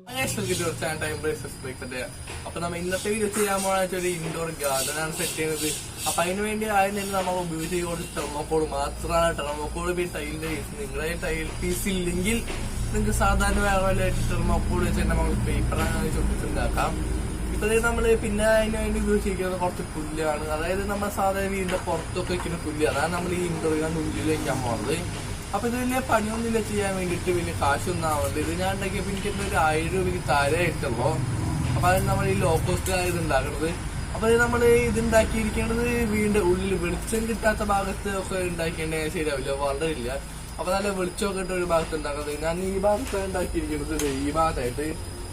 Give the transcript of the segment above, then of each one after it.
അപ്പൊ നമ്മൾ ഇന്നത്തെ വീഡിയോ ചെയ്യാൻ പോകുന്ന ഒരു ഇൻഡോർ ഗാർഡൻ ആണ് സെറ്റ് ചെയ്യുന്നത്. അപ്പൊ അതിന് വേണ്ടി ആദ്യം തന്നെ നമ്മൾ ഉപയോഗിച്ച തെർമോക്കോൾ മാത്രമാണ്. തെർമോക്കോൾ ടൈലിന്റെ പീസ് നിങ്ങളുടെ ടൈൽ പീസ് ഇല്ലെങ്കിൽ നിങ്ങൾക്ക് സാധാരണ വേറെ തെർമോക്കോൾ വെച്ച് നമുക്ക് പേപ്പർ അങ്ങനെ ചുട്ടിട്ടുണ്ടാക്കാം. ഇപ്പൊ നമ്മള് പിന്നെ അതിന് വേണ്ടി ഉപയോഗിച്ചിരിക്കുന്നത് കുറച്ച് പുല്ലാണ്. അതായത് നമ്മൾ സാധാരണ വീടിന്റെ പുറത്തൊക്കെ വെക്കുന്ന പുല്ല്, അതാണ് നമ്മൾ ഈ ഇൻഡോർ ഗാർഡൻ ഉള്ളിൽ വെക്കാൻ പോകുന്നത്. അപ്പൊ ഇത് വലിയ പണിയൊന്നുമില്ല ചെയ്യാൻ വേണ്ടിയിട്ട്, വലിയ കാശൊന്നും ആവുന്നത്. ഇത് ഞാൻ ഉണ്ടാക്കിയപ്പോ എനിക്ക് ഒരു 1000 രൂപയ്ക്ക് താഴെ ആയിട്ടുള്ളൂ. അപ്പൊ അത് നമ്മൾ ഈ ലോ കോസ്റ്റ് ആയത് ഉണ്ടാക്കുന്നത്. അപ്പൊ നമ്മൾ ഇത് ഉണ്ടാക്കിയിരിക്കേണ്ടത് വീടിന്റെ ഉള്ളിൽ വെളിച്ചം കിട്ടാത്ത ഭാഗത്ത് ഒക്കെ ഉണ്ടാക്കിയിട്ടുണ്ടെങ്കിൽ ശരിയാവില്ല, വളരെ ഇല്ല. അപ്പൊ നല്ല വെളിച്ചമൊക്കെ ഇട്ട ഒരു ഭാഗത്ത് ഉണ്ടാക്കുന്നത്. ഞാൻ ഈ ഭാഗത്താണ് ഉണ്ടാക്കിയിരിക്കുന്നത്. ഈ ഭാഗത്തായിട്ട്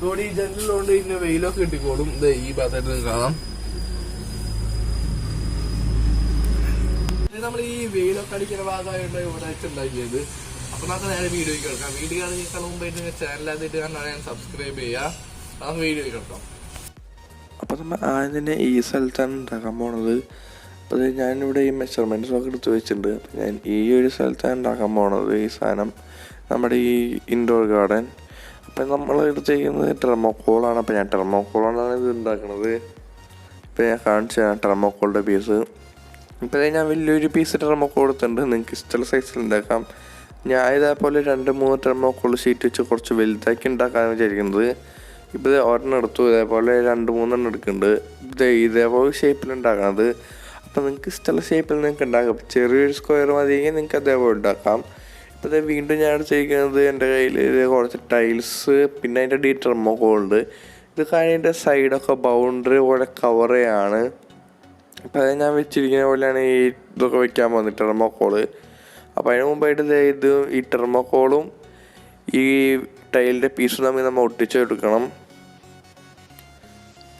ഇവിടെ ഈ ജനലിലുകൊണ്ട് ഇതിന് വെയിലൊക്കെ കിട്ടിക്കോളും. ഈ ഭാഗത്തായിട്ട് കാണാം. നമ്മൾ ഈ വെയിലൊക്കെ അടിക്കുന്ന ഭാഗമായിട്ട് ഇവിടെ വെച്ചുണ്ടാക്കിയത്. അപ്പൊ നമുക്ക് നേരെ വീഡിയോ കേൾക്കാം. വീഡിയോ കാണുന്നതിനേക്കാൾ മുമ്പായിട്ട് ചാനൽ ആദ്യമായിട്ട് കാണാൻ സബ്സ്ക്രൈബ് ചെയ്യുക. നമുക്ക് വീഡിയോ കേൾക്കാം. അപ്പോൾ നമ്മൾ ആദ്യം തന്നെ ഈ സ്ഥലത്താണ് ഉണ്ടാക്കാൻ പോണത്. അപ്പോൾ ഞാനിവിടെ ഈ മെഷർമെൻറ്റ്സ് ഒക്കെ എടുത്ത് വെച്ചിട്ടുണ്ട്. അപ്പോൾ ഞാൻ ഈ ഒരു സ്ഥലത്താണ് ഉണ്ടാക്കാൻ പോണത് ഈ സാധനം, നമ്മുടെ ഈ ഇൻഡോർ ഗാർഡൻ. അപ്പം നമ്മൾ എടുത്തിരിക്കുന്നത് ടെർമോക്കോളാണ്. അപ്പോൾ ഞാൻ ടെർമോക്കോളാണ് ഇത് ഉണ്ടാക്കുന്നത്. ഇപ്പോൾ ഞാൻ കാണിച്ചു തരാം ടെർമോക്കോളിൻ്റെ പീസ്. ഇപ്പോൾ ഞാൻ വലിയൊരു പീസ് ടെർമോക്കോൾ എടുത്തിട്ടുണ്ട്. നിങ്ങൾക്ക് ഇഷ്ടമുള്ള സൈസിൽ ഉണ്ടാക്കാം. ഞാൻ ഇതേപോലെ 2-3 ടെർമോക്കോൾ ഷീറ്റ് വെച്ച് കുറച്ച് വലുതാക്കി ഉണ്ടാക്കാനാണ് വിചാരിക്കുന്നത്. ഇപ്പോൾ ഇത് ഒരെണ്ണം എടുത്തു, ഇതേപോലെ 2-3 എടുക്കുന്നുണ്ട്. ഇതേപോലെ ഷേപ്പിൽ ഉണ്ടാക്കുന്നത്. അപ്പോൾ നിങ്ങൾക്ക് ഇഷ്ടമുള്ള ഷേപ്പിൽ നിങ്ങൾക്ക് ഉണ്ടാക്കാം. ചെറിയൊരു സ്ക്വയർ മതിയെങ്കിൽ നിങ്ങൾക്ക് അതേപോലെ ഉണ്ടാക്കാം. ഇപ്പോൾ ഇത് വീണ്ടും ഞാൻ എടുത്തിരിക്കുന്നത് എൻ്റെ കയ്യിൽ കുറച്ച് ടൈൽസ്, പിന്നെ അതിൻ്റെ ടെർമോക്കോളുണ്ട്. ഇത് കഴിഞ്ഞതിൻ്റെ സൈഡൊക്കെ ബൗണ്ടറി പോലെ കവർ ചെയ്യാണ്. അപ്പം അത് ഞാൻ വെച്ചിരിക്കുന്ന പോലെയാണ് ഈ ഇതൊക്കെ വെക്കാൻ പോകുന്നത്, ടെർമോക്കോള്. അപ്പം അതിന് മുമ്പായിട്ട് ഇത് ഈ ടെർമോക്കോളും ഈ ടൈലിൻ്റെ പീസും തമ്മിൽ നമ്മൾ ഒട്ടിച്ചെടുക്കണം.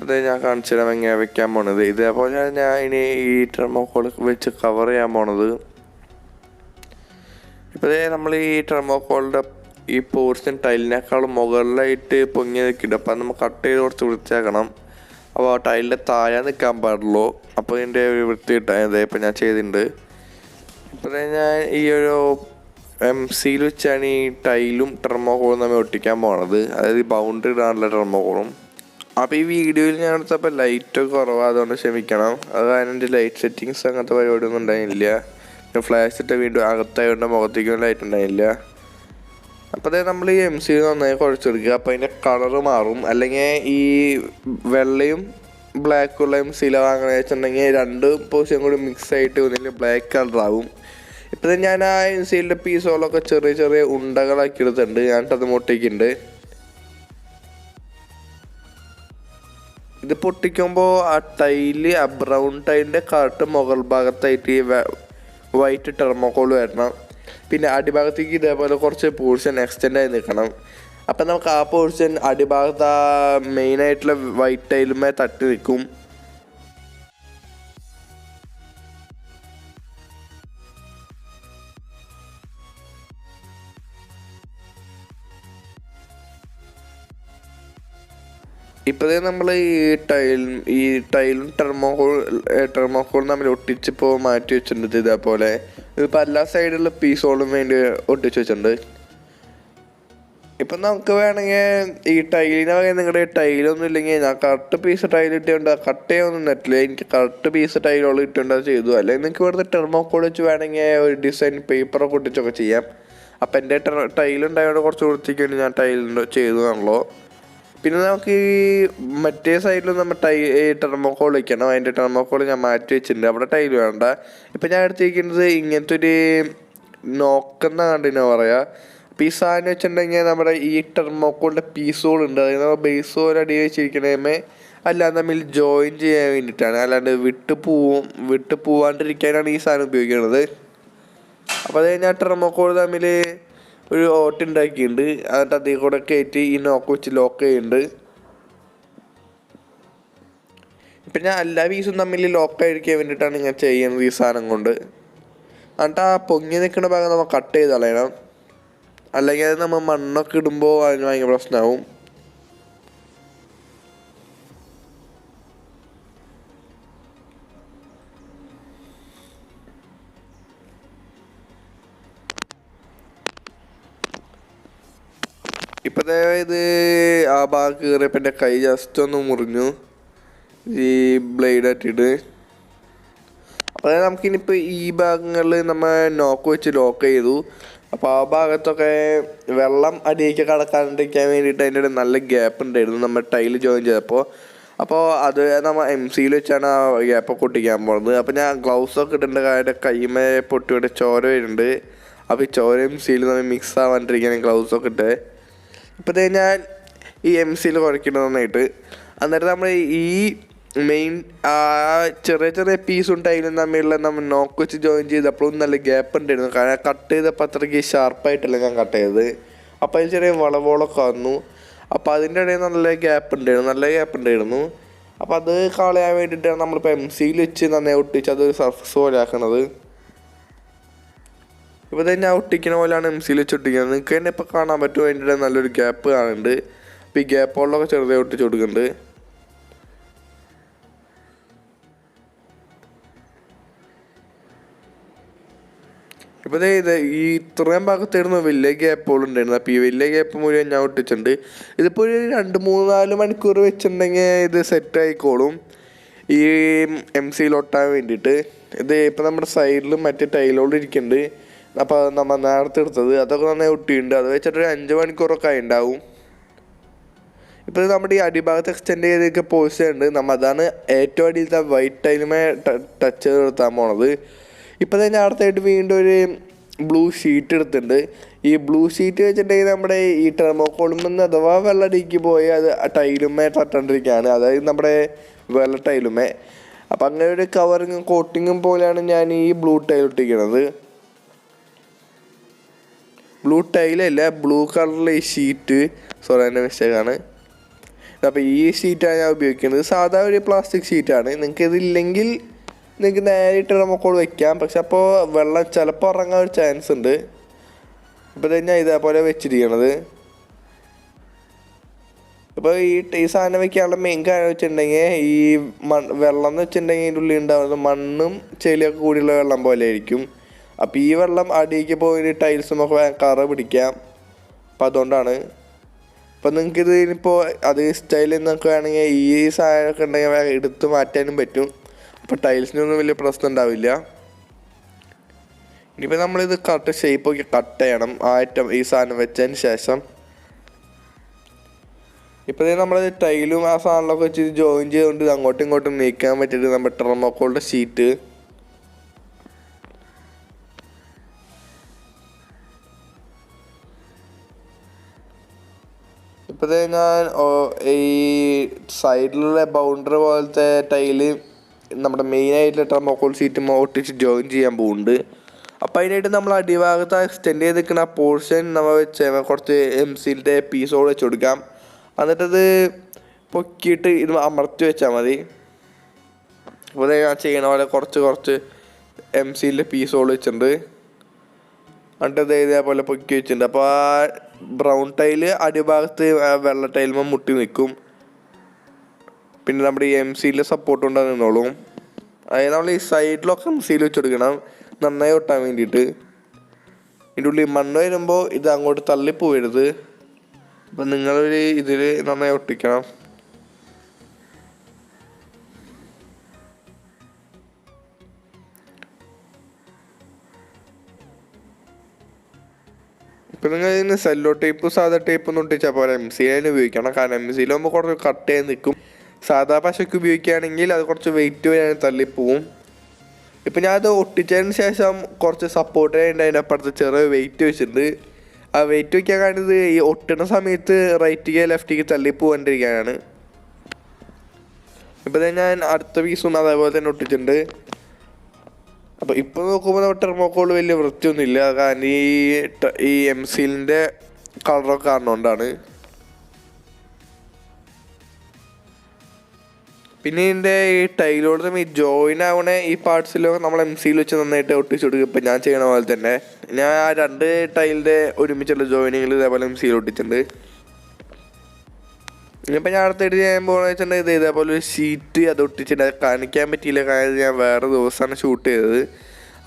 അത് ഞാൻ കാണിച്ചു തരാം എങ്ങനെയാണ് വെക്കാൻ പോണത്. ഇതേപോലെ ഞാൻ ഇനി ഈ ടെർമോക്കോൾ വെച്ച് കവർ ചെയ്യാൻ പോണത്. ഇപ്പോൾ നമ്മൾ ഈ ടെർമോക്കോളിൻ്റെ ഈ പോർഷൻ ടൈലിനേക്കാളും മുകളിലായിട്ട് പൊങ്ങി നിൽക്കുന്നുണ്ട്. അപ്പം നമ്മൾ കട്ട് ചെയ്ത് കുറച്ച് വൃത്തിയാക്കണം. അപ്പോൾ ആ ടൈലിൻ്റെ താഴെ നിൽക്കാൻ പാടുള്ളൂ. അപ്പോൾ ഇതിൻ്റെ വൃത്തി കിട്ടാൻ ഇപ്പം ഞാൻ ചെയ്തിട്ടുണ്ട്. ഇപ്പോൾ ഞാൻ ഈ ഒരു MC വെച്ചാണ് ഈ ടൈലും ടെർമോക്കോളും നമ്മൾ ഒട്ടിക്കാൻ പോണത്. അതായത് ഈ ബൗണ്ടറി ഇടാനുള്ള ടെർമോക്കോളും. അപ്പോൾ ഈ വീഡിയോയിൽ ഞാൻ എടുത്തപ്പോൾ ലൈറ്റൊക്കെ കുറവാണ്, അതുകൊണ്ട് ക്ഷമിക്കണം. അത് കാരണം എൻ്റെ ലൈറ്റ് സെറ്റിങ്സ് അങ്ങനത്തെ പരിപാടിയൊന്നും ഉണ്ടായില്ല. ഫ്ലാഷ് ഇട്ട് വീണ്ടും അകത്തായതുകൊണ്ട് മുഖത്തേക്കും ലൈറ്റ് ഉണ്ടായില്ല. അപ്പോൾ അതായത് നമ്മൾ ഈ MC നന്നായി കുഴച്ചെടുക്കുക. അപ്പോൾ അതിൻ്റെ കളറ് മാറും. അല്ലെങ്കിൽ ഈ വെള്ളയും ബ്ലാക്കുള്ള MC വാങ്ങണ വെച്ചിട്ടുണ്ടെങ്കിൽ 2 പോർഷൻ കൂടി മിക്സ് ആയിട്ട് ഒന്നിൽ ബ്ലാക്ക് കളറാവും. ഇപ്പോൾ ഞാൻ ആ MC പീസുകളൊക്കെ ചെറിയ ചെറിയ ഉണ്ടകളാക്കി എടുത്തിട്ടുണ്ട്. ഞാനിട്ടത് പൊട്ടിക്കുന്നുണ്ട്. ഇത് പൊട്ടിക്കുമ്പോൾ ആ ടൈല്, ആ ബ്രൗൺ ടൈലിൻ്റെ കറക്റ്റ് മുകൾ ഭാഗത്തായിട്ട് ഈ വൈറ്റ് ടെർമോക്കോൾ വരണം. പിന്നെ അടിഭാഗത്തേക്ക് ഇതേപോലെ കുറച്ച് പോർഷൻ എക്സ്റ്റെൻഡ് ആയി നിൽക്കണം. അപ്പം നമുക്ക് ആ പോർഷൻ അടിഭാഗത്ത് ആ മെയിനായിട്ടുള്ള വൈറ്റ് ടൈലുമേ തട്ടി നിൽക്കും. ഇപ്പോഴേ നമ്മൾ ഈ ടൈലും ടെർമോക്കോളും തമ്മിൽ ഒട്ടിച്ചിപ്പോൾ മാറ്റി വെച്ചിട്ടുണ്ട്. ഇതേപോലെ ഇതിപ്പോൾ എല്ലാ സൈഡിലുള്ള പീസുകളും വേണ്ടി ഒട്ടിച്ച് വെച്ചിട്ടുണ്ട്. ഇപ്പം നമുക്ക് വേണമെങ്കിൽ ഈ ടൈലിനെ വകയിൽ നിങ്ങളുടെ ടൈലൊന്നും ഇല്ലെങ്കിൽ ഞാൻ കറക്റ്റ് പീസ് ടൈൽ ഇട്ടുകൊണ്ട് കട്ട് ചെയ്യാനൊന്നും പറ്റില്ല. എനിക്ക് കറക്റ്റ് പീസ് ടൈലുകൾ ഇട്ടുകൊണ്ട് അത് ചെയ്തു. അല്ലെങ്കിൽ നിങ്ങൾക്ക് ഇവിടുത്തെ ടെർമോക്കോൾ വെച്ച് വേണമെങ്കിൽ ഒരു ഡിസൈൻ പേപ്പറൊക്കെ ഒട്ടിച്ചൊക്കെ ചെയ്യാം. അപ്പം എൻ്റെ ടൈലുണ്ടായതുകൊണ്ട് കുറച്ച് വൃത്തിക്ക് ഞാൻ ടൈലിൻ്റെ ചെയ്തതാണല്ലോ. പിന്നെ നമുക്ക് ഈ മറ്റേ സൈഡിൽ നമ്മൾ ടെർമോക്കോൾ വയ്ക്കണം. അതിൻ്റെ ടെർമോക്കോൾ ഞാൻ മാറ്റി വെച്ചിട്ടുണ്ട്. അവിടെ ടൈൽ വേണ്ട. ഇപ്പം ഞാൻ എടുത്തിരിക്കുന്നത് ഇങ്ങനത്തെ ഒരു നോക്കുന്ന കണ്ടിനാ പറയുക. അപ്പോൾ ഈ സാധനം വെച്ചിട്ടുണ്ടെങ്കിൽ നമ്മുടെ ഈ ടെർമോക്കോളിൻ്റെ പീസുകളുണ്ട്. അതായത് നമ്മൾ ബേസ് പോലെ അടി വെച്ചിരിക്കണമേ അല്ലാതെ തമ്മിൽ ജോയിൻ ചെയ്യാൻ വേണ്ടിയിട്ടാണ്. അല്ലാണ്ട് വിട്ട് പോവാണ്ടിരിക്കാനാണ് ഈ സാധനം ഉപയോഗിക്കുന്നത്. അപ്പോൾ അത് ഞാൻ ടെർമോക്കോൾ തമ്മിൽ ഒരു ഓട്ടുണ്ടാക്കിയിട്ടുണ്ട്. എന്നിട്ട് അതിൽ കൂടെ കയറ്റി ഈ നോക്ക് വെച്ച് ലോക്ക് ചെയ്യുന്നുണ്ട്. ഇപ്പം ഞാൻ എല്ലാ പീസും തമ്മിൽ ലോക്കായിരിക്കാൻ വേണ്ടിയിട്ടാണ് ഇങ്ങനെ ചെയ്യുന്നത് ഈ സാധനം കൊണ്ട്. എന്നിട്ട് ആ പൊങ്ങി നിൽക്കുന്ന ഭാഗം നമ്മൾ കട്ട് ചെയ്ത് കളയണം. അല്ലെങ്കിൽ അത് നമ്മൾ മണ്ണൊക്കെ ഇടുമ്പോൾ അതിന് ഭയങ്കര പ്രശ്നമാവും. ഇപ്പോഴത്തെ ഇത് ആ ഭാഗം കയറിയപ്പോൾ എൻ്റെ കൈ ജസ്റ്റ് ഒന്ന് മുറിഞ്ഞു ഈ ബ്ലേഡ് ആട്ടിയിട്ട്. അപ്പോൾ നമുക്കിനിപ്പോൾ ഈ ഭാഗങ്ങളിൽ നമ്മൾ നോക്ക് വെച്ച് ലോക്ക് ചെയ്തു. അപ്പോൾ ആ ഭാഗത്തൊക്കെ വെള്ളം അടിയിലേക്ക് കടക്കാണ്ടിരിക്കാൻ വേണ്ടിയിട്ട് അതിൻ്റെ ഇടയിൽ നല്ല ഗ്യാപ്പ് ഉണ്ടായിരുന്നു നമ്മൾ ടൈല് ജോയിൻ ചെയ്തപ്പോൾ. അപ്പോൾ അത് നമ്മൾ MC വെച്ചാണ് ആ ഗ്യാപ്പൊക്കെ ഒട്ടിക്കാൻ പോകുന്നത്. അപ്പോൾ ഞാൻ ഗ്ലൗസൊക്കെ ഇടേണ്ട കാര്യം കൈമേ പൊട്ടിയിട്ട് ചോര വരുന്നുണ്ട്. അപ്പോൾ ഈ ചോര MC നമ്മൾ മിക്സ് ആവാണ്ടിരിക്കാൻ ഗ്ലൗസൊക്കെ ഇട്ട് ഇപ്പോൾ ഞാൻ ഈ MC കുഴക്കണം നന്നായിട്ട്. അന്നേരം നമ്മൾ ഈ മെയിൻ ആ ചെറിയ ചെറിയ പീസും ടൈലും തമ്മിലുള്ള നമ്മൾ നോക്ക് വെച്ച് ജോയിൻ ചെയ്തപ്പോഴും നല്ല ഗ്യാപ്പ് ഉണ്ടായിരുന്നു. കാരണം കട്ട് ചെയ്തപ്പോൾ അത്രയ്ക്ക് ഷാർപ്പായിട്ടല്ല ഞാൻ കട്ട് ചെയ്തത്. അപ്പോൾ അതിൽ ചെറിയ വളവുകളൊക്കെ വന്നു. അപ്പോൾ അതിൻ്റെ ഇടയിൽ നല്ല ഗ്യാപ്പ് ഉണ്ടായിരുന്നു. അപ്പോൾ അത് കളയാൻ വേണ്ടിയിട്ടാണ് നമ്മളിപ്പോൾ MC വെച്ച് നന്നായി ഒട്ടിച്ച് അതൊരു സർഫസ് പോലെ ആക്കണത്. ഇപ്പോൾ തന്നെ ഞാൻ ഒട്ടിക്കുന്ന പോലെയാണ് MC വെച്ച് ഒട്ടിക്കുന്നത്. നിങ്ങൾക്ക് തന്നെ ഇപ്പോൾ കാണാൻ പറ്റും അതിൻ്റെ നല്ലൊരു ഗ്യാപ്പ് കാണുന്നുണ്ട്. അപ്പോൾ ഈ ഗ്യാപ്പുകളിലൊക്കെ ചെറുതായി ഒട്ടിച്ച് കൊടുക്കുന്നുണ്ട്. ഇപ്പോൾ ഇത് ഈ ഇത്രയും ഭാഗത്തായിരുന്നു വലിയ ഗ്യാപ്പുകളുണ്ടായിരുന്നു. അപ്പോൾ ഈ വലിയ ഗ്യാപ്പ് മുഴുവൻ ഞാൻ ഒട്ടിച്ചിട്ടുണ്ട്. ഇതിപ്പോൾ ഒരു 2-3-4 മണിക്കൂർ വെച്ചിട്ടുണ്ടെങ്കിൽ ഇത് സെറ്റ് ആയിക്കോളും ഈ MC ഒട്ടാൻ വേണ്ടിയിട്ട്. ഇത് ഇപ്പോൾ നമ്മുടെ സൈഡിലും മറ്റേ ടൈലോട് ഇരിക്കുന്നുണ്ട്. അപ്പോൾ നമ്മൾ നേരത്തെ എടുത്തത് അതൊക്കെ നന്നായി ഒട്ടിയിട്ടുണ്ട്. അത് വെച്ചിട്ടൊരു 5 മണിക്കൂറൊക്കെ ആയിട്ടുണ്ടാവും. ഇപ്പോൾ നമ്മുടെ ഈ അടിഭാഗത്ത് എക്സ്റ്റെൻഡ് ചെയ്തൊക്കെ പോസ്റ്റ് ഉണ്ട്. അതാണ് ഏറ്റവും അടിയിലത്തെ വൈറ്റ് ടൈലുമേ ടച്ച് ചെയ്ത് നിർത്താൻ പോണത്. ഇപ്പോൾ തന്നെ അടുത്തായിട്ട് വീണ്ടും ഒരു ബ്ലൂ ഷീറ്റ് എടുത്തിട്ടുണ്ട്. ഈ ബ്ലൂ ഷീറ്റ് വെച്ചിട്ടുണ്ടെങ്കിൽ നമ്മുടെ ഈ തെർമോക്കോളുമെന്ന് അഥവാ വെള്ളടിക്ക് പോയി അത് ടൈലുമേ തട്ടണ്ടിരിക്കുകയാണ്, അതായത് നമ്മുടെ വെള്ള ടൈലുമേ. അപ്പം അങ്ങനെ ഒരു കവറിങ്ങും കോട്ടിങ്ങും പോലെയാണ് ഞാൻ ഈ ബ്ലൂ ടൈൽ ഒട്ടിക്കുന്നത്. ബ്ലൂ ടൈലല്ല, ബ്ലൂ കളറിലെ ഈ ഷീറ്റ്, സോറി എൻ്റെ മിസ്റ്റേക്കാണ്. അപ്പോൾ ഈ ഷീറ്റാണ് ഞാൻ ഉപയോഗിക്കുന്നത്. സാധാ ഒരു പ്ലാസ്റ്റിക് ഷീറ്റാണ്. നിങ്ങൾക്ക് ഇതില്ലെങ്കിൽ നിങ്ങൾക്ക് നേരിട്ട് തെർമോക്കോൾ വെക്കാം. പക്ഷെ അപ്പോൾ വെള്ളം ചിലപ്പോൾ ഇറങ്ങാൻ ഒരു ചാൻസ് ഉണ്ട്. ഇപ്പോൾ തന്നെ ഇതേപോലെ വെച്ചിരിക്കണത്. ഇപ്പോൾ ഈ സാധനം വെക്കാനുള്ള മെയിൻ കാര്യം വെച്ചിട്ടുണ്ടെങ്കിൽ ഈ വെള്ളം എന്ന് വെച്ചിട്ടുണ്ടെങ്കിൽ ഇതിൻ്റെ ഉള്ളിൽ ഉണ്ടാകുന്നത് മണ്ണും ചെളിയൊക്കെ കൂടിയുള്ള വെള്ളം പോലെ ആയിരിക്കും. അപ്പോൾ ഈ വെള്ളം അടിയിലേക്ക് പോയി ടൈൽസുമൊക്കെ കറ പിടിക്കാം. അപ്പോൾ അതുകൊണ്ടാണ്. അപ്പോൾ നിങ്ങൾക്ക് ഇത് ഇനിയിപ്പോൾ അത് സ്റ്റൈലിൽ നിന്നൊക്കെ വേണമെങ്കിൽ ഈ സാധനമൊക്കെ ഉണ്ടെങ്കിൽ എടുത്ത് മാറ്റാനും പറ്റും. അപ്പോൾ ടൈൽസിനൊന്നും വലിയ പ്രശ്നം ഉണ്ടാവില്ല. ഇനിയിപ്പോൾ നമ്മളിത് കറക്റ്റ് ഷേപ്പൊക്കെ കട്ട് ചെയ്യണം ഈ സാധനം വെച്ചതിന് ശേഷം. ഇപ്പോൾ നമ്മൾ ടൈലും ആ സാധനങ്ങളൊക്കെ വെച്ച് ജോയിൻ ചെയ്തുകൊണ്ട് ഇത് അങ്ങോട്ടും ഇങ്ങോട്ടും നീക്കാൻ പറ്റിയിട്ട് നമ്മുടെ തെർമോക്കോളിൻ്റെ ഷീറ്റ്. ഇപ്പോഴത്തെ ഞാൻ ഈ സൈഡിലുള്ള ബൗണ്ടറി പോലത്തെ ടൈല് നമ്മുടെ മെയിനായിട്ടുള്ള തെർമോക്കോൾ ഷീറ്റ് ഒട്ടിച്ച് ജോയിൻ ചെയ്യാൻ പോകുന്നുണ്ട്. അപ്പോൾ അതിനായിട്ട് നമ്മൾ അടിഭാഗത്ത് എക്സ്റ്റെൻഡ് ചെയ്ത് നിൽക്കുന്ന പോർഷൻ നമ്മൾ വെച്ച് കുറച്ച് MC പീസോട് വെച്ച് കൊടുക്കാം. എന്നിട്ടത് പൊക്കിയിട്ട് ഇത് അമർത്തി വെച്ചാൽ മതി. അപ്പോൾ ഞാൻ ചെയ്യണ പോലെ കുറച്ച് MC പീസോട് വെച്ചിട്ടുണ്ട്. എന്നിട്ട് ഇതേപോലെ പൊക്കി വെച്ചിട്ടുണ്ട്. അപ്പോൾ ആ ബ്രൗൺ ടൈല് അടിഭാഗത്ത് വെള്ള ടൈലുമ്പോൾ മുട്ടി നിൽക്കും. പിന്നെ നമ്മുടെ ഈ MC സപ്പോർട്ട് കൊണ്ട് നിന്നോളും. അതായത് നമ്മൾ ഈ സൈഡിലൊക്കെ MC വെച്ച് കൊടുക്കണം നന്നായി ഒട്ടാൻ വേണ്ടിയിട്ട്. ഇതിൻ്റെ ഉള്ളിൽ മണ്ണ് വരുമ്പോൾ ഇത് അങ്ങോട്ട് തള്ളിപ്പോവരുത്. അപ്പം നിങ്ങളൊരു ഇതിൽ നന്നായി ഒട്ടിക്കണം. ഇപ്പം നിങ്ങൾ ഇതിന് സെല്ലോ ടേപ്പ് സാധാ ടേപ്പ് ഒന്നും ഒട്ടിച്ചാൽ പോലെ MC ഉപയോഗിക്കണം. കാരണം MC ആകുമ്പോൾ കുറച്ച് കട്ട് ചെയ്ത് നിൽക്കും. സാധാ പശയ്ക്ക് ഉപയോഗിക്കുകയാണെങ്കിൽ അത് കുറച്ച് വെയിറ്റ് വരാൻ തള്ളിപ്പോവും. ഇപ്പം ഞാൻ അത് ഒട്ടിച്ചതിന് ശേഷം കുറച്ച് സപ്പോർട്ട് ചെയ്യാൻ അതിൻ്റെ അപ്പുറത്ത് ചെറിയ വെയിറ്റ് വെച്ചിട്ടുണ്ട്. ആ വെയിറ്റ് വയ്ക്കാൻ കാണുന്നത് ഈ ഒട്ടുന്ന സമയത്ത് റൈറ്റിക്ക് ലെഫ്റ്റിക്ക് തള്ളിപ്പോവാണ്ടിരിക്കാനാണ്. ഇപ്പം തന്നെ ഞാൻ അടുത്ത പീസും അതേപോലെ തന്നെ ഒട്ടിച്ചിട്ടുണ്ട്. അപ്പോൾ ഇപ്പോൾ നോക്കുമ്പോൾ നമ്മുടെ തെർമോക്കോൾ വലിയ വൃത്തിയൊന്നുമില്ല. കാരണം ഈ MC കളറൊക്കെ കാണുന്നതുകൊണ്ടാണ്. പിന്നെ ഇതിൻ്റെ ഈ ടൈലോട് തമ്മിൽ ഈ ജോയിൻ ആവണ ഈ പാർട്സിലൊക്കെ നമ്മൾ MC വെച്ച് നന്നായിട്ട് ഒട്ടിച്ച് കൊടുക്കും. ഇപ്പം ഞാൻ ചെയ്യണ പോലെ തന്നെ ഞാൻ ആ 2 ടൈലിൻ്റെ ഒരുമിച്ചുള്ള ജോയിനിങ്ങിൽ ഇതേപോലെ MC ഒട്ടിച്ചിട്ടുണ്ട്. ഇനിയിപ്പോൾ ഞാൻ അടുത്തായിട്ട് ചെയ്യാൻ പോകുന്നത് വെച്ചിട്ടുണ്ടെങ്കിൽ ഇതേപോലെ ഒരു ഷീറ്റ് അത് ഒട്ടിച്ചിട്ട് കാണിക്കാൻ പറ്റിയില്ല. കാരണം ഞാൻ വേറെ ദിവസമാണ് ഷൂട്ട് ചെയ്തത്.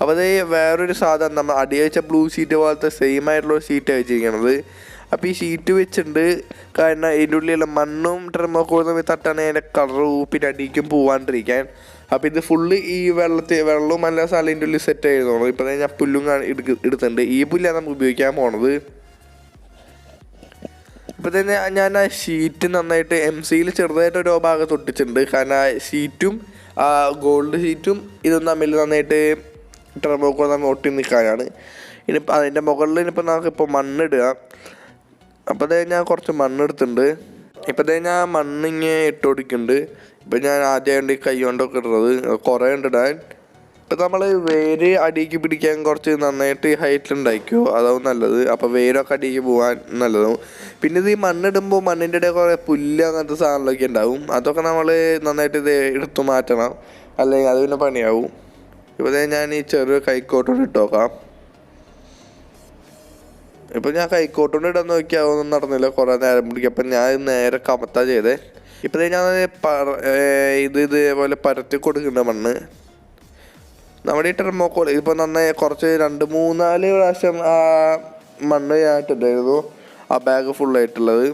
അപ്പോൾ അത് വേറൊരു സാധനം നമ്മൾ അടി വെച്ച ബ്ലൂ ഷീറ്റ് പോലത്തെ സെയിം ആയിട്ടുള്ള ഷീറ്റ് വെച്ചിരിക്കണത്. അപ്പോൾ ഈ ഷീറ്റ് വെച്ചിട്ടുണ്ട്, കാരണം ഇതിൻ്റെ ഉള്ളിലുള്ള മണ്ണും തെർമോക്കോൾ തമ്മിൽ തട്ടാണ് അതിൻ്റെ കളറും പിന്നെ അടിക്കും പോവാണ്ടിരിക്കാൻ. അപ്പോൾ ഇത് ഫുള്ള് ഈ വെള്ളവും നല്ല സ്ഥലം ഇതിൻ്റെ ഉള്ളിൽ സെറ്റ് ആയിരുന്നു. ഇപ്പോൾ ഞാൻ പുല്ലും എടുത്തിട്ടുണ്ട്. ഈ പുല്ലാണ് നമുക്ക് ഉപയോഗിക്കാൻ പോണത്. ഇപ്പോൾ തന്നെ ഞാൻ ആ ഷീറ്റ് നന്നായിട്ട് MC-യിൽ ചെറുതായിട്ട് ഓരോ ഭാഗത്ത് ഒട്ടിച്ചിട്ടുണ്ട്, കാരണം ആ ഷീറ്റും ആ ഗോൾഡ് ഷീറ്റും ഇതും തമ്മിൽ നന്നായിട്ട് തെർമോക്കോൾ തമ്മിൽ ഒട്ടി നിൽക്കാനാണ്. ഇനിയിപ്പോൾ അതിൻ്റെ മുകളിൽ ഇനിയിപ്പോൾ നമുക്കിപ്പോൾ മണ്ണിടുക. അപ്പോൾ അതേ ഞാൻ കുറച്ച് മണ്ണെടുത്തിട്ടുണ്ട്. ഇപ്പോൾ അതേ ഞാൻ മണ്ണിങ്ങനെ ഇട്ട് കൊടുക്കുന്നുണ്ട്. ഇപ്പം ഞാൻ ആദ്യമായിട്ട് കൈ കൊണ്ടൊക്കെ ഇടുന്നത് കുറേ ഉണ്ട് ഇടാൻ. ഇപ്പം നമ്മൾ വേര് അടിക്ക് പിടിക്കാൻ കുറച്ച് നന്നായിട്ട് ഹൈറ്റിലുണ്ടായിരിക്കുമോ, അതാവും നല്ലത്. അപ്പോൾ വേരൊക്കെ അടിക്ക് പോകാൻ നല്ലതാവും. പിന്നെ ഇത് ഈ മണ്ണിടുമ്പോൾ മണ്ണിൻ്റെ ഇടയിൽ കുറേ പുല്ല് അങ്ങനത്തെ സാധനങ്ങളൊക്കെ ഉണ്ടാവും. അതൊക്കെ നമ്മൾ നന്നായിട്ട് ഇത് എടുത്തു മാറ്റണം, അല്ലെങ്കിൽ അത് പിന്നെ പണിയാവും. ഇപ്പോൾ ഞാൻ ഈ ചെറിയ കൈക്കോട്ടോട് ഇട്ട് നോക്കാം. ഇപ്പം ഞാൻ കൈക്കോട്ടോണ്ട് ഇടാൻ നോക്കിയാൽ ഒന്നും നടന്നില്ല, കുറേ നേരം പിടിക്കും. അപ്പം ഞാൻ നേരെ കമത്താ ചെയ്തേ. ഇപ്പം ഞാൻ ഇതേപോലെ പരത്തി കൊടുക്കുന്നുണ്ട് മണ്ണ്. നമ്മുടെ ഈ തെർമോക്കോൾ ഇപ്പോൾ നന്നായി കുറച്ച് 2-3-4 പ്രാവശ്യം ആ മണ്ണ് ഞാൻ ഇട്ടിട്ടായിരുന്നു ആ ബാഗ് ഫുള്ളായിട്ടുള്ളത്.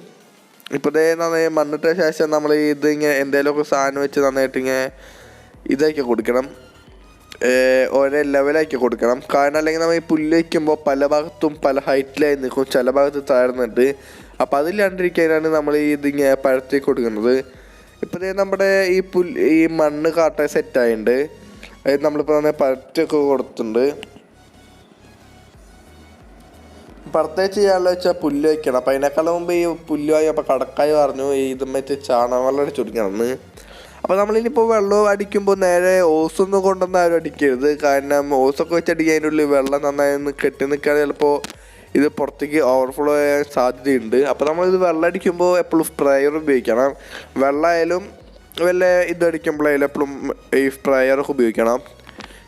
ഇപ്പോൾ നന്നായി മണ്ണിട്ട ശേഷം നമ്മൾ ഇതിങ്ങനെ എന്തെങ്കിലുമൊക്കെ സാധനം വെച്ച് നന്നായിട്ട് ഇങ്ങനെ ഇതാക്കി കൊടുക്കണം, ഓരോ ലെവലാക്കി കൊടുക്കണം. കാരണം അല്ലെങ്കിൽ നമ്മൾ ഈ പുല്ല് വയ്ക്കുമ്പോൾ പല ഭാഗത്തും പല ഹൈറ്റിലായി നിൽക്കും, ചില ഭാഗത്ത് താഴ്ന്നിട്ട്. അപ്പോൾ അതില്ലാണ്ടിരിക്കാനാണ് നമ്മൾ ഇതിങ്ങനെ പരത്തി കൊടുക്കുന്നത്. ഇപ്പോൾ നമ്മുടെ ഈ മണ്ണ് കാട്ട സെറ്റായിട്ടുണ്ട്. അത് നമ്മളിപ്പോൾ നന്നായി പരത്തിയൊക്കെ കൊടുത്തിട്ടുണ്ട്. പുറത്തേ ചെയ്യാനുള്ള വെച്ചാൽ പുല്ല് വയ്ക്കണം. അപ്പം അതിനേക്കാളും മുമ്പ് ഈ പുല്ല് വാങ്ങി അപ്പോൾ കടക്കായി പറഞ്ഞു ഇതും വെച്ച് ചാണകം വെള്ളം അടിച്ചു കൊടുക്കണം. അപ്പോൾ നമ്മളിനിപ്പോൾ വെള്ളം അടിക്കുമ്പോൾ നേരെ ഓസൊന്നും കൊണ്ടുവന്ന് ആരും അടിക്കരുത്, കാരണം ഓസൊക്കെ വെച്ച് അടിക്കാൻ അതിൻ്റെ ഉള്ളിൽ വെള്ളം നന്നായി കെട്ടി നിൽക്കുകയാണെങ്കിൽ ചിലപ്പോൾ ഇത് പുറത്തേക്ക് ഓവർഫ്ലോ ചെയ്യാൻ സാധ്യതയുണ്ട്. അപ്പോൾ നമ്മളിത് വെള്ളം അടിക്കുമ്പോൾ എപ്പോഴും സ്പ്രേയർ ഉപയോഗിക്കണം. വെള്ളമായാലും വല്ല ഇതടിക്കുമ്പോഴായാലും എപ്പോഴും ഈ സ്പ്രേയറൊക്കെ ഉപയോഗിക്കണം.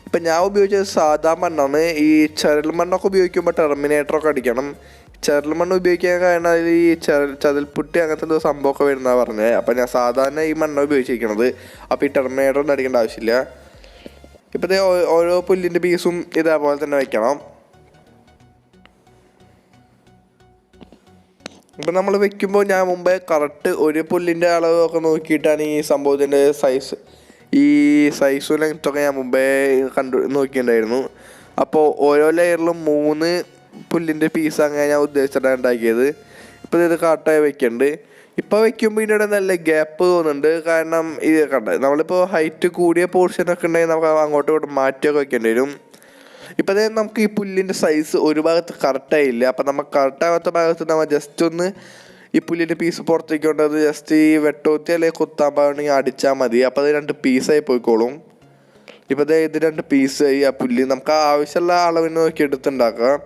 ഇപ്പം ഞാൻ ഉപയോഗിച്ചത് സാധാ മണ്ണാണ്. ഈ ചരൽ മണ്ണൊക്കെ ഉപയോഗിക്കുമ്പോൾ ടെർമിനേറ്ററൊക്കെ അടിക്കണം. ചരൽ മണ്ണ് ഉപയോഗിക്കാൻ കാരണം അതിൽ ഈ ചതൽപുട്ടി അങ്ങനത്തെ എന്തോ സംഭവമൊക്കെ വരുന്നതാണ് പറഞ്ഞത്. അപ്പം ഞാൻ സാധാരണ ഈ മണ്ണ ഉപയോഗിച്ചിരിക്കുന്നത്. അപ്പോൾ ഈ ടെർമിനേറ്ററൊന്നും അടിക്കേണ്ട ആവശ്യമില്ല. ഇപ്പോഴത്തെ ഓരോ പുല്ലിൻ്റെ പീസും ഇതേപോലെ തന്നെ വയ്ക്കണം. ഇപ്പം നമ്മൾ വെക്കുമ്പോൾ ഞാൻ മുമ്പേ കറക്റ്റ് ഒരു പുല്ലിൻ്റെ അളവൊക്കെ നോക്കിയിട്ടാണ് ഈ സംഭവത്തിൻ്റെ സൈസും ലെങ്ത്തൊക്കെ ഞാൻ മുമ്പേ നോക്കിയിട്ടുണ്ടായിരുന്നു. അപ്പോൾ ഓരോ ലെയറിലും 3 പുല്ലിൻ്റെ പീസ് അങ്ങനെ ഞാൻ ഉദ്ദേശിച്ചിട്ടാണ് ഉണ്ടാക്കിയത്. ഇപ്പോൾ ഇത് കാട്ടായി വെക്കുന്നുണ്ട്. ഇപ്പോൾ വെക്കുമ്പോൾ ഇതിൻ്റെ നല്ല ഗ്യാപ്പ് തോന്നുന്നുണ്ട്, കാരണം ഇത് കണ്ട നമ്മളിപ്പോൾ ഹൈറ്റ് കൂടിയ പോർഷനൊക്കെ ഉണ്ടെങ്കിൽ നമുക്ക് അങ്ങോട്ടും ഇങ്ങോട്ടും മാറ്റിയൊക്കെ വെക്കേണ്ടി വരും. ഇപ്പോൾ നമുക്ക് ഈ പുല്ലിൻ്റെ സൈസ് ഒരു ഭാഗത്ത് കറക്റ്റായില്ല. അപ്പം നമുക്ക് കറക്റ്റാകാത്ത ഭാഗത്ത് നമ്മൾ ജസ്റ്റ് ഒന്ന് ഈ പുല്ലിൻ്റെ പീസ് പുറത്തേക്ക് കൊണ്ടത് ജസ്റ്റ് ഈ വെട്ടോത്തി അല്ലെങ്കിൽ കുത്താൻ പാകണമെങ്കിൽ അടിച്ചാൽ മതി. അപ്പോൾ അത് 2 പീസായി പോയിക്കോളും. ഇപ്പോൾ ഇത് 2 പീസായി ആ പുല്ല്. നമുക്ക് ആവശ്യമുള്ള അളവിന് നോക്കി എടുത്തുണ്ടാക്കാം.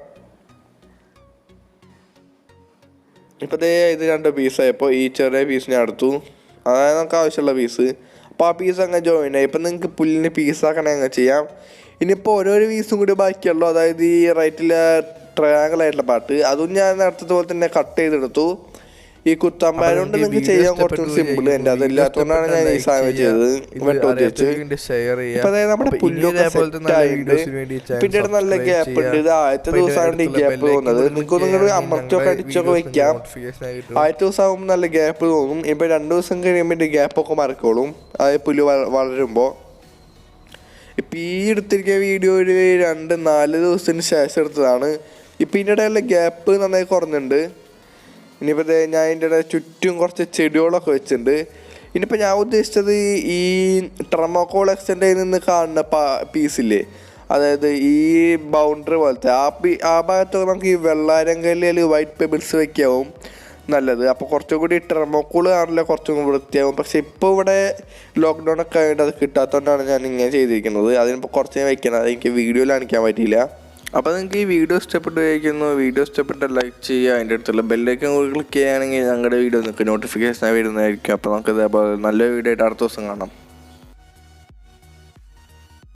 ഇപ്പോൾ ഇത് 2 പീസായപ്പോൾ ഈ ചെറിയ പീസ് ഞാൻ എടുത്തു, അതായത് നമുക്ക് ആവശ്യമുള്ള പീസ്. അപ്പോൾ ആ പീസ് അങ്ങനെ ജോയിൻ ആയി. ഇപ്പം നിങ്ങൾക്ക് പുല്ലിന് പീസാക്കണേ അങ്ങനെ ചെയ്യാം. ഇനിയിപ്പോൾ ഓരോരോ പീസും കൂടി ബാക്കിയുള്ളൂ, അതായത് ഈ റൈറ്റിലെ ട്രയാങ്കിൾ ആയിട്ടുള്ള പാർട്ട് അതും ഞാൻ നേരത്തെ പോലെ തന്നെ കട്ട് ചെയ്തെടുത്തു. ഈ കുത്താമ്പാരോണ്ട് നിങ്ങൾക്ക് ചെയ്യാൻ കുറച്ചുകൂടി സിമ്പിൾ. എൻ്റെ അതില്ലാത്തതുകൊണ്ടാണ് ഞാൻ ഈ സാധനം ചെയ്തത് വെട്ടോത്തി വെച്ച്. ഇപ്പം അതായത് നമ്മുടെ പുല്ലൊക്കെ സെറ്റായിട്ട് പിന്നെ നല്ല ഗ്യാപ്പ് ഉണ്ട്. ഇത് ആദ്യത്തെ ദിവസമാണ് ഈ ഗ്യാപ്പ് തോന്നുന്നത്. നിങ്ങൾക്ക് നിങ്ങൾ അമർച്ചൊക്കെ അടിച്ചൊക്കെ വെക്കാം. ആദ്യത്തെ ദിവസം ആകുമ്പോൾ നല്ല ഗ്യാപ്പ് തോന്നും. ഇപ്പം 2 ദിവസം കഴിയുമ്പോൾ ഗ്യാപ്പൊക്കെ മറക്കോളും, അതായത് പുല്ല് വളരുമ്പോൾ. ഇപ്പം ഈ എടുത്തിരിക്കുന്ന വീഡിയോ ഒരു 2-4 ദിവസത്തിന് ശേഷം എടുത്തതാണ്. ഇപ്പം ഇതിൻ്റെ ഇടയിലുള്ള ഗ്യാപ്പ് നന്നായി കുറഞ്ഞിട്ടുണ്ട്. ഇനിയിപ്പോൾ ഞാൻ ഇതിൻ്റെ ഇടയിൽ ചുറ്റും കുറച്ച് ചെടികളൊക്കെ വെച്ചിട്ടുണ്ട്. ഇനിയിപ്പോൾ ഞാൻ ഉദ്ദേശിച്ചത് ഈ തെർമോക്കോൾ എക്സ്റ്റൻഡിൽ നിന്ന് കാണുന്ന പീസില്ലേ, അതായത് ഈ ബൗണ്ടറി പോലത്തെ ആ ഭാഗത്തൊക്കെ നമുക്ക് ഈ വെള്ളാരങ്കല്ലിൽ വൈറ്റ് പെബിൾസ് വയ്ക്കാവും നല്ലത്. അപ്പോൾ കുറച്ചും കൂടി തെർമോക്കോൾ ആണല്ലോ കുറച്ചും കൂടി വൃത്തിയാവും. പക്ഷെ ഇപ്പോൾ ഇവിടെ ലോക്ക്ഡൗൺ ഒക്കെ ആയിട്ട് അത് കിട്ടാത്തതുകൊണ്ടാണ് ഞാൻ ഇങ്ങനെ ചെയ്തിരിക്കുന്നത്. അതിനിപ്പോൾ കുറച്ച് ഞാൻ വയ്ക്കണം, അത് എനിക്ക് വീഡിയോയിൽ കാണിക്കാൻ പറ്റിയില്ല. അപ്പോൾ നിങ്ങൾക്ക് ഈ വീഡിയോ ഇഷ്ടപ്പെട്ടിരിക്കുന്നു. വീഡിയോ ഇഷ്ടപ്പെട്ട ലൈക്ക് ചെയ്യുക, അതിൻ്റെ അടുത്തുള്ള ബെല്ലൈക്കൻ കൂടി ക്ലിക്ക് ചെയ്യുകയാണെങ്കിൽ ഞങ്ങളുടെ വീഡിയോ നിങ്ങൾക്ക് നോട്ടിഫിക്കേഷനായി വരുന്നതായിരിക്കും. അപ്പോൾ നമുക്ക് ഇതേപോലെ നല്ല വീഡിയോ ആയിട്ട് അടുത്ത ദിവസം കാണാം.